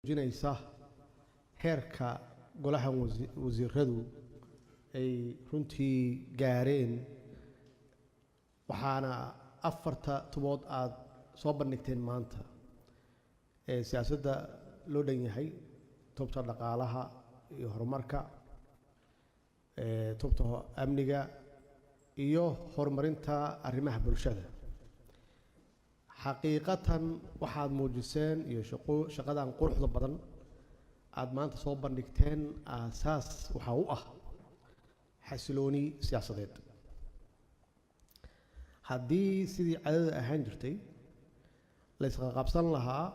jinaysa heerka golaha wasiiradu ay runtii gaareen waxaana afarta tubood aad soo bandhigteen maanta ee siyaasadda loo dhan yahay tubta dhaqaalaha iyo horumarka tubta amniga iyo horumarinta arrimaha bulshada xaqiiqatan waxaad muujiseen iyo shaqadan quruxda badan aad maanta soo bandhigteen aasaas waxa u ah xasilooni siyaasadeed haddii sidii cadada ahaan jirtay la isqaqabsan lahaa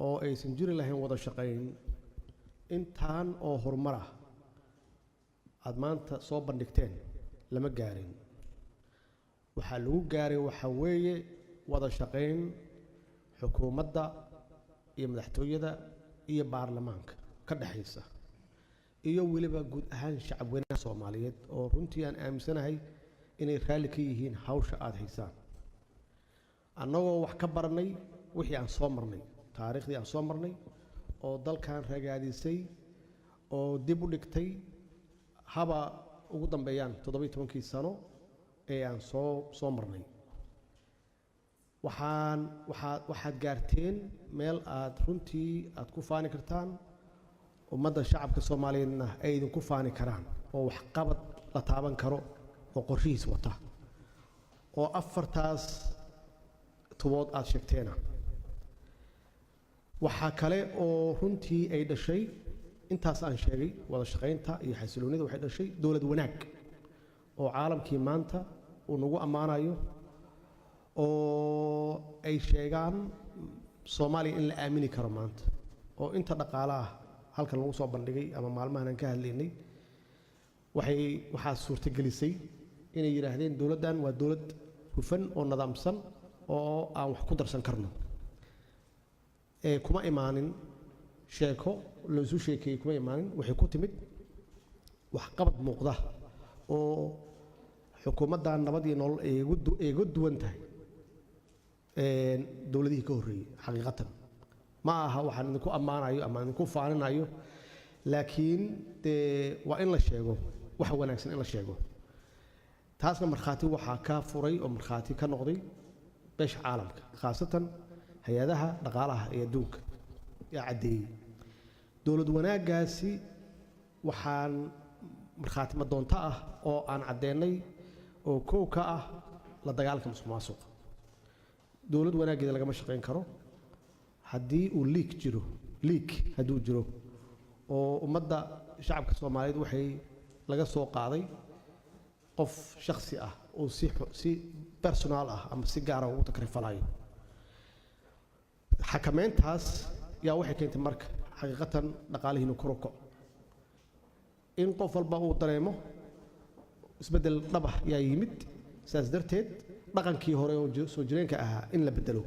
oo aysan jiri lahayn wada shaqayn intaan oo horumar ah aad maanta soo bandhigteen lama gaarin waxaa lagu gaaray waxa weeye wada shaqayn xukuumadda iyo madaxtooyada iyo baarlamaanka ka dhaxaysa iyo weliba guud ahaan shacabweynaha Soomaaliyeed oo runtii aan aaminsanahay inay raali ka yihiin hawsha aad haysaan annagoo wax ka baranay wixii aan soo marnay taariikhdii aan soo marnay oo dalkan ragaadisay oo dib u dhigtay haba ugu dambeeyaan 17 sano ee aan soo marnay waxaad gaarteen meel aad runtii aad ku faani kartaan ummadda shacabka Soomaaliyeedna ay idinku faani karaan oo wax qabad la taaban karo oo qorshihiis wata oo afartaas tubood aad sheegteena waxaa kale oo runtii ay dhashay intaas aan sheegay wada shaqaynta iyo xasiloonida waxay dhashay dawlad wanaag oo caalamkii maanta uu nagu ammaanayo oo ay sheegaan Soomaaliya in la aamini karo maanta oo inta dhaqaalaha halkan lagu soo bandhigay ama maalmahan aan ka hadlaynay waxaa suurtagelisay inay yiraahdeen dawladdan waa dawlad hufan oo nidaamsan oo aan wax ku darsan karno kuma imaanin sheeko la isu sheekay kuma imaanin waxay ku timid wax qabad muuqda oo xukuumadda nabad iyo nolol ay ugu duwan tahay dawladihii ka horreeyay xaqiiqatan ma aha waxaan idinku ammaanayo ama idinku faaninayo laakiin waa in la sheego waxa wanaagsan in la sheego taasna markhaati waxaa ka furay oo markhaati ka noqday beesha caalamka khaasatan hay-adaha dhaqaalaha ee adduunka yaa caddeeyey dawlad wanaaggaasi waxaan markhaati madoonto ah oo aan caddeennay oo kow ka ah la dagaalanka musuqmaasuqa dawlad wanaaggeeda lagama shaqayn karo haddii uu liik hadduu jiro oo ummadda shacabka Soomaaliyeed waxay laga soo qaaday qof shakhsi ah oo si personal ah ama si gaar ah ugu takrifalayo xakameyntaas yaa waxay keentay marka xaqiiqatan dhaqaalihiinu kor u kaco in qof walba uu dareemo isbeddel dhab ah yaa yimid saas darteed dhaqankii hore oo soo jireenka ahaa in la bedelo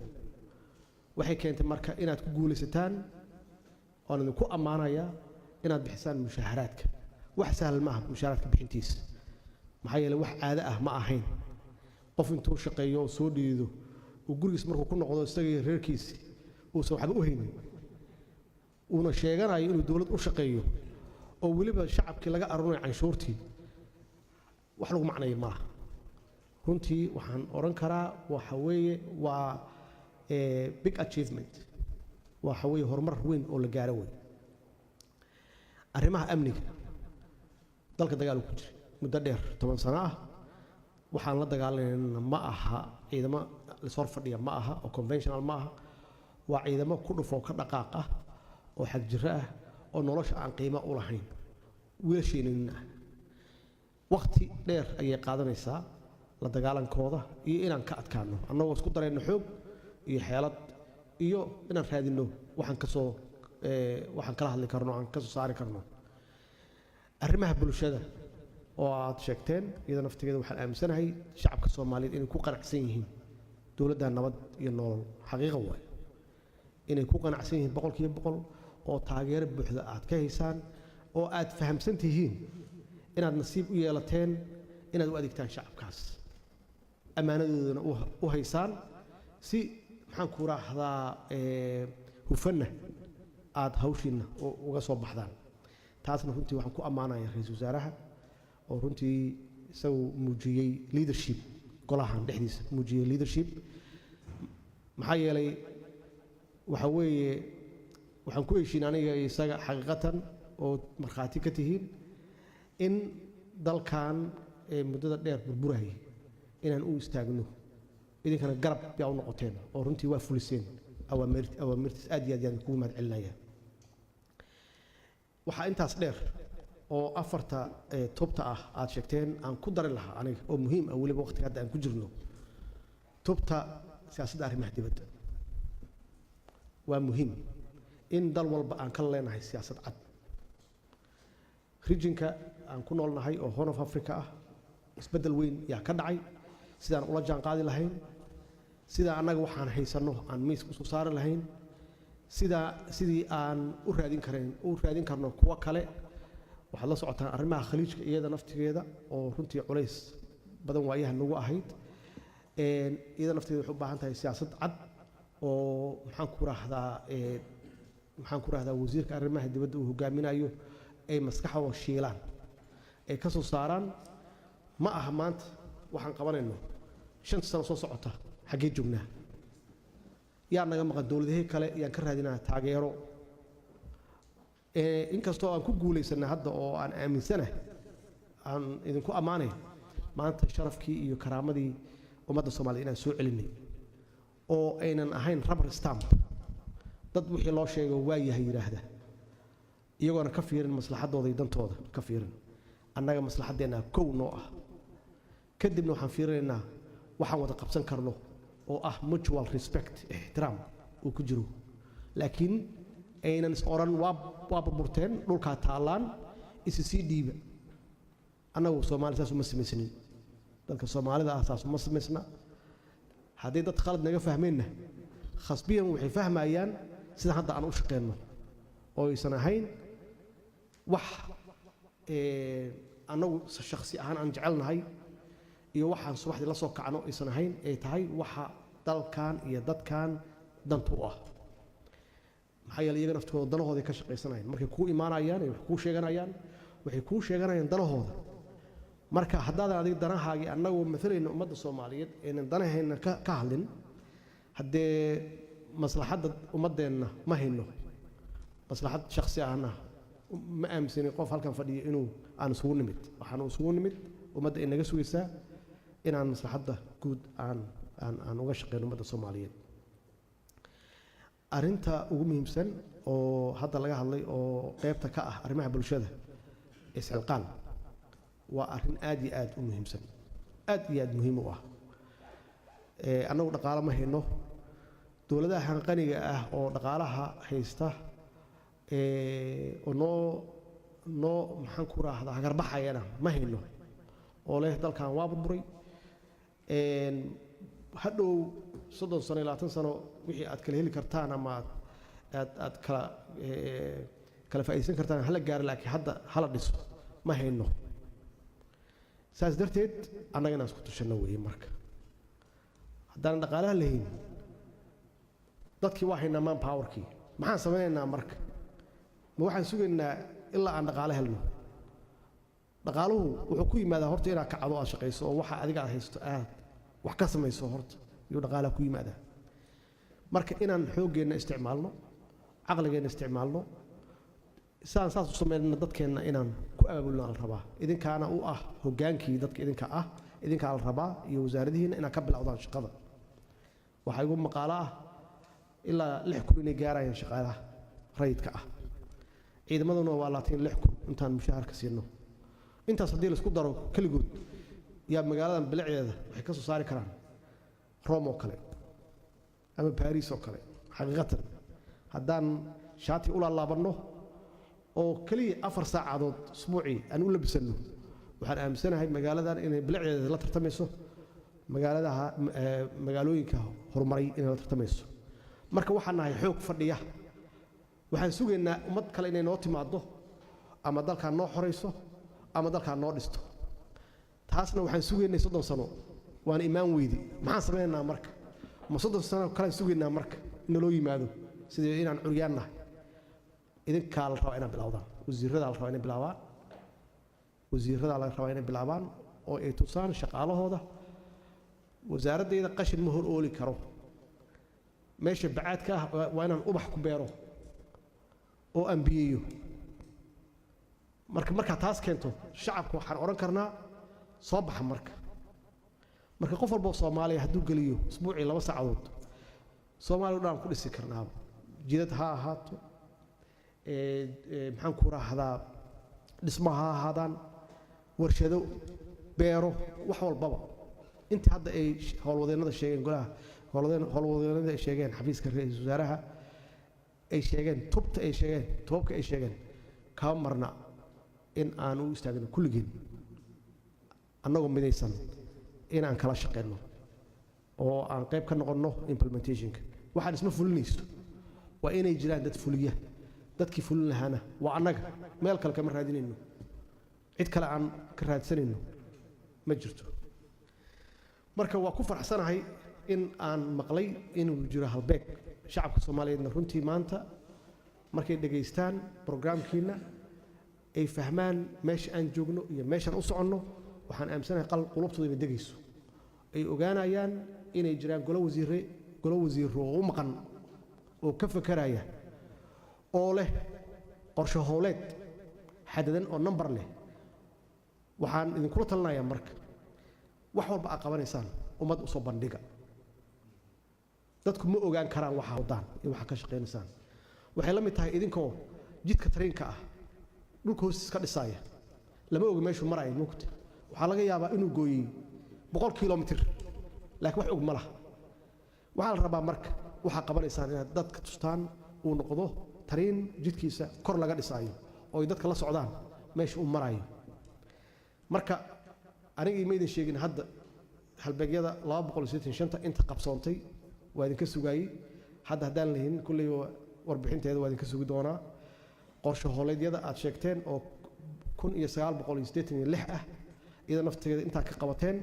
waxay keentay marka inaad ku guulaysataan oo idinku ammaanaya inaad bixisaan mushaharaadka wax sahal ma aha mushaharaadka bixintiisa maxaa yeelay wax caado ah ma ahayn qof intuu shaqeeyo oo soo dhiido uu gurigiis markuu ku noqdo isagii reerkiisii uusan waxba u haynin uuna sheeganayo inuu dawlad u shaqeeyo oo weliba shacabkii laga aruuray canshuurtii wax lagu macnayo maaha runtii waxaan oran karaa waxa weeye waa big achievement waxa weeye horumar weyn oo la gaaro weyn arrimaha amniga dalka dagaal ku jira muddo dheer 10 sano ah waxaan la dagaalanayna ma aha ciidamo la soo fadhiya ma aha oo conventional ma aha waa ciidamo ku dhufo ka dhaqaaq ah oo xag jira ah oo nolosha aan qiimo u lahayn wiilasheenina waqti dheer ayay qaadanaysaa la dagaalankooda iyo inaan ka adkaano annagoo isku dareyno xoog iyo xeelad iyo inaan raadino waxaan kala hadli karno aan ka soo saari karno arrimaha bulshada oo aad sheegteen iyada naftigeeda waxaan aaminsanahay shacabka Soomaaliyeed inay ku qanacsan yihiin dawladda nabad iyo nolol xaqiiqo waay inay ku qanacsan yihiin 100% oo taageero buuxda aad ka haysaan oo aad fahamsan tihiin inaad nasiib u yeelateen inaad u adeegtaan shacabkaas ammaanadoodana u haysaan si maxaan ku raahdaa hufana aad hawshiina uga soo baxdaan taasna runtii waxaan ku ammaanayaa ra'iisul wasaaraha oo runtii isagu muujiyey leadership golahan dhexdiisa muujiyey leadership maxaa yeelay waxa weeye waxaan ku heshiin aniga isaga xaqiiqatan oo markhaati ka tihiin in dalkan muddada dheer burburayay inaan u istaagno idinkana garab yaa u noqoteen oo runtii waa fuliseen awaamirtiis aad iyo aad yaan kugu mahad celinaya waxaa intaas dheer oo afarta tubta ah aad sheegteen aan ku dari lahaa aniga oo muhiim ah weliba waqtiga hadda aan ku jirno tubta siyaasadda arrimaha dibadda waa muhiim in dal walba aan ka leenahay siyaasad cad regionka aan ku noolnahay oo Horn of Africa ah isbeddel weyn yaa ka dhacay sidaan ula jaan qaadi lahayn sida annaga waxaan haysano aan miiska soo saari lahayn sidii aan u raadin karno kuwa kale waxaad la socotaan arrimaha khaliijka iyada naftigeeda oo runtii culays badan waayaha nagu ahayd iyada naftigeeda waxay u baahan tahay siyaasad cad oo maxaan ku raahdaa wasiirka arrimaha dibadda uu hogaaminayo ay maskaxdooda shiilaan ay ka soo saaraan ma aha maanta waxaan qabanayno 5 sano soo socota xaggee joognaa yaa naga maqan dowladahii kale yaan ka raadinaa taageero inkastoo aan ku guulaysanay hadda oo aan aaminsanahay aan idinku ammaanay maanta sharafkii iyo karaamadii ummadda Soomaaliyeed inaan soo celinay oo aynan ahayn rubber stamp dad wixii loo sheego waa yahay yiraahda iyagoona ka fiirin maslaxadooda iyo dantooda ka fiirin annaga maslaxadeena kow noo ah kadibna waxaan fiirinaynaa waxaan wada qabsan karno oo ah mutual respect ixtiraam uu ku jiro laakiin aynan is oran waa burburteen dhulkaa taalaan isii dhiiba annagu Soomaali saas uma samaysanin dadka Soomaalida ah saas uma samaysna haddii dad khalad naga fahmeenna khasbiyan waxay fahmayaan sida hadda aan u shaqeyno oo aysan ahayn wax annagu shakhsi ahaan aan jecelnahay iyo waxaan subaxdii la soo kacno aysan ahayn ay tahay waxa dalkan iyo dadkan danta u ah maxaa yeelay iyaga naftooda danahooda ka shaqaysanayaan markay kuu imaanayaan ay waxay kuu sheeganayaan danahooda marka haddaadan adiga danahaagii annagoo maalayna ummadda Soomaaliyeed aynan danahayna ka hadlin haddee maslaxadda ummadeenna ma hayno maslaxad shakhsi ahna ma aaminsanin qof halkan fadhiyo inuu aan isugu nimid ummadda ay naga sugaysaa inaan maslaxadda guud aan uga shaqeyno ummadda Soomaaliyeed arinta ugu muhiimsan oo hadda laga hadlay oo qaybta ka ah arrimaha bulshada isxilqaan waa arrin aad iyo aad u muhiimsan aad iyo aad muhiim u ah annagu dhaqaale ma hayno dowladaha qaniga ah oo dhaqaalaha haysta oo noo maxaan ku raahdaa garbaxayana ma hayno oo leh dalkan waa burburay hadhow 30 sano 20 sano wixii aad kala heli kartaan ama aad kala faa'iideysan kartaan hala gaar laakiin hadda hala dhiso ma hayno saas darteed annagana isku tushano weeye marka haddaan dhaqaalaha lahayn dadkii waa haynaa man powerkii maxaan sameynaynaa marka ma waxaan sugaynaa ilaa aan dhaqaale helno dhaqaaluhu wuxuu ku yimaadaa horta inaad kacdo aad shaqayso oo waxa adiga aad haysto aad wax ka samayso horta iyo dhaqaalaha ku yimaadaa marka inaan xooggeena isticmaalno caqligeena isticmaalno saas u sameeyna dadkeena inaan ku abaabulno la rabaa idinkaana u ah hogaankii dadka idinka la rabaa iyo wasaaradihiina inaan ka bilowdaan shaqada waxa igu maqaala ah ilaa 6 kun inay gaarayaan shaqaalaha rayidka ah ciidamaduna waa 26 kun intaan mushaharka siino intaas haddii la isku daro kaligood yaa magaaladan bilicdeeda waxay ka soo saari karaan Rome oo kale ama Paris oo kale xaqiiqatan haddaan shaati u laabanno oo kaliya 4 saacadood usbuucii aan u labisano waxaan aaminsanahay magaaladan inay bilicdeeda la tartamayso magaalooyinka horumaray inay la tartamayso marka waxaan nahay xoog fadhiya waxaan sugaynaa ummad kale inay noo timaado ama dalkaan noo xoreyso ama dalkaan noo dhisto taasna waxaan sugaynay 30 sano waan imaan weydi maxaan sameeynaa marka ma 30 sano kale sugaynaa marka in loo yimaado sidii inaan curyaan nahay idinkaa la rabaa inaad bilowdaan wasiirada la rabaa inay bilaabaan wasiirada la rabaa inay bilaabaan oo ay tusaan shaqaalahooda wasaaraddeeda qashin ma hor ooli karo meesha bacaadka ah waa inaan ubax ku beero oo aan biyeeyo marka taas keento shacabku waxaan oran karnaa soo baxa marka qof walba Soomaaliya hadduu galiyo isbuucii 2 saacadood Soomaaliya dhan ku dhisi karnaa jidad ha ahaato maxaan ku raahdaa dhismaha ahaadaan warshado beero wax walbaba inta hadda ay howlwadeennada sheegeen golaha howlwadeennada ay sheegeen xafiiska ra'iisul wasaaraha ay sheegeen toobka ay sheegeen ka marna in aan u istaagno kulligeen annagoo midaysan in aan kala shaqeyno oo aan qayb ka noqono implementationka waxaan isma fulinayso waa inay jiraan dad fuliya dadkii fulin lahaana waa annaga meel kale kama raadinayno cid kale aan ka raadsanayno ma jirto marka waa ku faraxsanahay in aan maqlay inuu jiro halbeeg shacabka Soomaaliyeedna runtii maanta markay dhageystaan programkiina ay fahmaan meesha aan joogno iyo meeshaan u soconno waxaan aamsanahay qulubtooda inay degayso ay ogaanayaan inay jiraan golo wasiiro oo u maqan oo ka fakaraya oo leh qorshe howleed xadadan oo number leh waxaan idinkula talinayaa marka wax walba aad qabanaysaan ummad u soo bandhiga dadku ma ogaan karaan waxa wadaan iyo waxa ka shaqeynaysaan waxay la mid tahay idinkoo jidka tareenka ah dhulka hoostiisa ka dhisaya lama oga meeshuu marayo mugta waxaa laga yaabaa inuu gooyey 100 kilomitir laakiin wax og ma laha waxaa la rabaa marka waxaa qabanaysaan inaad dadka tustaan uu noqdo tareen jidkiisa kor laga dhisayo oo ay dadka la socdaan meesha uu marayo marka aniga iimaydan sheegin hadda halbeegyada 285 inta qabsoontay waa idinka sugaayay hadda haddaan lahayn kulley warbixinteeda waa idinka sugi doonaa qorshe howleedyada aad sheegteen oo 1986 ah iyada nafteeda intaa ka qabateen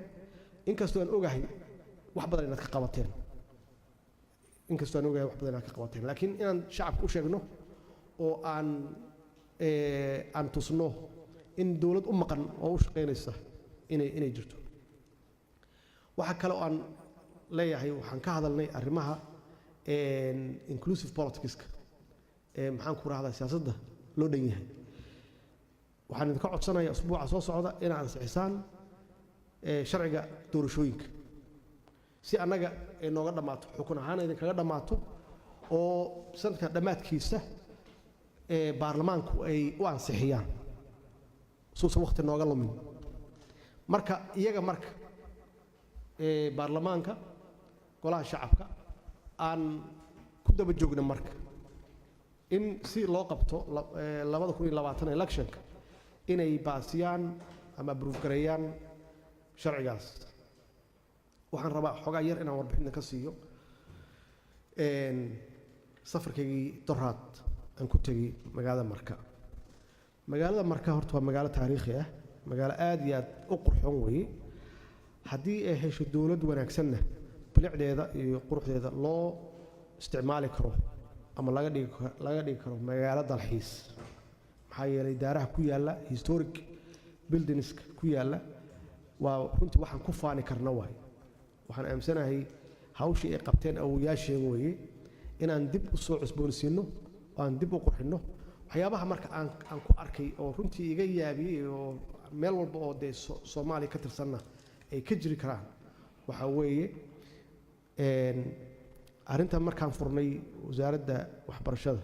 inkastoo aan ogahay wax badan inaad ka qabateen laakiin inaan shacabka u sheegno oo aan tusno in dawlad u maqan oo u shaqeynaysa inay jirto waxa kale oo aan leeyahay waxaan ka hadalnay arrimaha inclusive politicska maxaan ku raahdaa siyaasadda loo dhan yahay waxaan idinka codsanayaa usbuuca soo socda in aan ansixisaan sharciga doorashooyinka si annaga ay nooga dhammaato xukun ahaan idinkaga dhammaato oo sanadka dhammaadkiisa baarlamaanku ay u ansixiyaan suusan waqti nooga lumin marka iyaga baarlamaanka golaha shacabka aan ku daba joogna marka in si loo qabto 2020 electionka inay baasiyaan ama proof gareeyaan sharcigaas waxaan rabaa xogaa yar inaan warbixin ka siiyo safarkaygii doraad aan ku tagay magaalada marka horta waa magaalo taariikhi ah magaalo aad iyo aad u qurxoon weeye haddii ay hesho dawlad wanaagsanna bilicdeeda iyo quruxdeeda loo isticmaali karo ama laga dhigi karo magaalo dalxiis maxaa yeelay daaraha ku yaalla historic buildingska ku yaalla waa runtii waxaan ku faani karna waay waxaan aamsanahay hawshii ay qabteen awooyaasheen weeye inaan dib u soo cusboonsiino oo aan dib u qurxinno waxyaabaha marka aan ku arkay oo runtii iga yaabiyey oo meel walba oo dee Soomaaliya ka tirsanna ay ka jiri karaan waxa weeye arrintan markaan furnay wasaaradda waxbarashada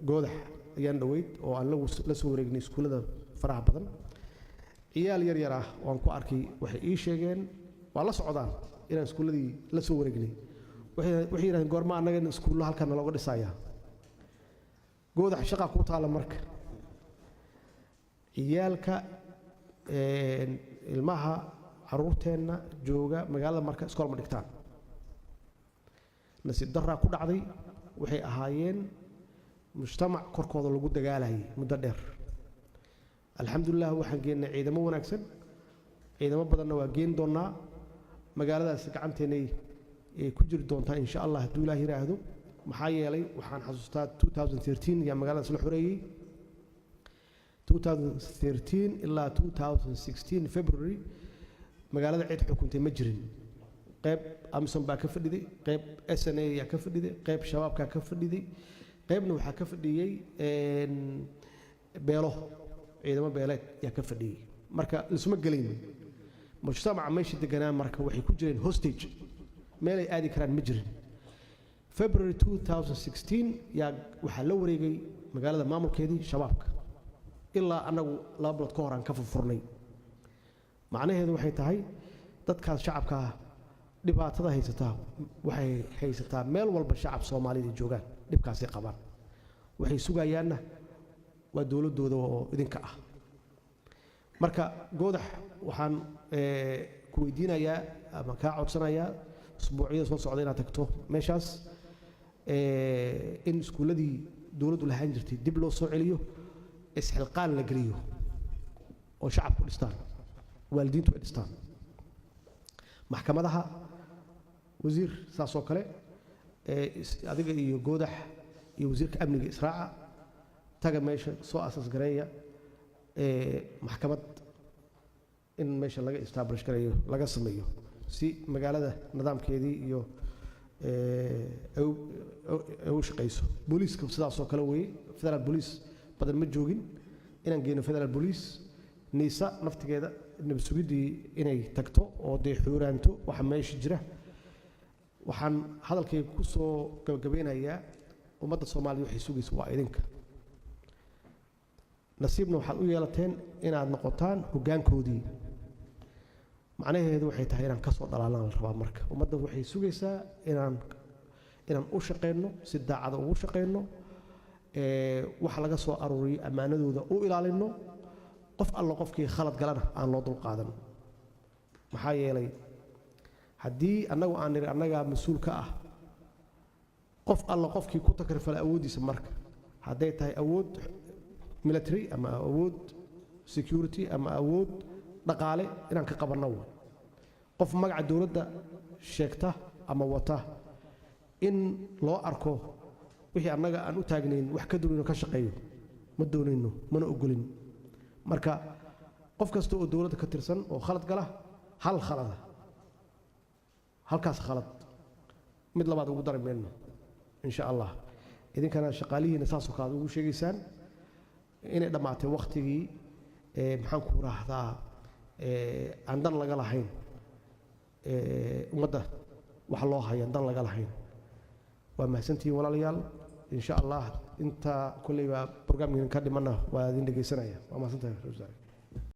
goodax ayaan dhaweyd oo aan la soo wareegnay iskuullada faraha badan ciyaal yar ah oo aan ku arkay waxay ii sheegeen waa la socdaan inaan iskuulladii la soo wareegnay waxay yidhahdeen goorma annaga iskuullo halkan looga dhisayaa goodax shaqa ku taala marka ciyaalka ilmaha caruurteenna jooga magaalada marka iskool ma dhigtaan nasiib darraa ku dhacday waxay ahaayeen mujtamac korkooda lagu dagaalayay muddo dheer alxamdulilah waxaan geennay ciidamo wanaagsan ciidamo badanna waa geen doonnaa magaaladaas gacanteennay ku jiri doontaa insha allah hadduu ilaah yidhaahdo maxaa yeelay waxaan xasuustaa 2013 yaa magaalada isla xoreeyey 2013 ilaa 2016 February magaalada cid xukuntay ma jirin qayb Amisom baa ka fadhiday qayb SNA yaa ka fadhiday qayb shabaabka ka fadhiday qaybna waxaa ka fadhiyey beelo ciidamo beeleed yaa ka fadhiyey marka isma galayn mujtamaca meesha deganaa marka waxay ku jireen hostage meel ay aadi karaan ma jirin February 2016 yaa waxaa la wareegay magaalada maamulkeedii shabaabka ilaa anagu 2 bilood ka hor aan ka furfurnay macnaheedu waxay tahay dadkaas shacabka dhibaatada haysataa waxay haysataa meel walba shacab Soomaaliyeed joogaan dhibkaasay qabaan waxay sugayaanna waa dawladooda oo idinka ah marka goodax waxaan ku weydiinayaa ama ka codsanayaa usbuucyada soo socda inaad tagto meeshaas in iskuuladii dawladdu lahaan jirtay dib loo soo celiyo isxilqaan la geliyo oo shacabku dhistaan waalidiintu ay dhistaan maxkamadaha wasiir saas oo kale adiga iyo goodax iyo wasiirka amniga Israaca taga meesha soo asaas gareeya maxkamad in meesha laga establish gareeyo laga sameeyo si magaalada nidaamkeedii iyo u shaqeyso booliiska sidaas oo kale weey federal police badan ma joogin inaan geeno federal police niisa naftigeeda nabad sugidii inay tagto oo day xuuraanto waxa meesha jira waxaan hadalkay ku soo gabagabeynayaa ummadda Soomaaliyeed waxay sugaysaa waa idinka nasiibna waxaad u yeelateen inaad noqotaan hoggaankoodii macnaheedu waxay tahay inaan ka soo dhalaalaan la rabaa marka ummadda waxay sugaysaa inaan u shaqeyno si daacad ugu shaqeyno waxa laga soo aruuriyo amaanadooda u ilaalino qof alla qofkii khalad galana aan loo dul qaadan maxaa yeelay haddii annagu aan niri annaga mas'uul ka ah qof alla qofkii ku takrifala awoodiisa marka hadday tahay awood military ama awood security ama awood dhaqaale inaan ka qabanno qof magaca dawladda sheegta ama wata in loo arko wixii annaga aan u taagnayn wax ka duulino ka shaqeeyo ma doonayno mana ogolin marka qof kasta oo dawladda ka tirsan oo khalad gala hal khalada halkaas khalad mid labaad ugu dari mayno insha Allah idinkana shaqaalihiina saas oo kale ugu sheegaysaan inay dhamaatay waqtigii maxaan ku raahdaa aan dan laga lahayn ummadda wax loo hayo dan laga lahayn waa mahadsantihiin walaalayaal insha Allah inta kulliba barnaamijkan ka dhimana waa idin dhageysanaya waa mahadsantahay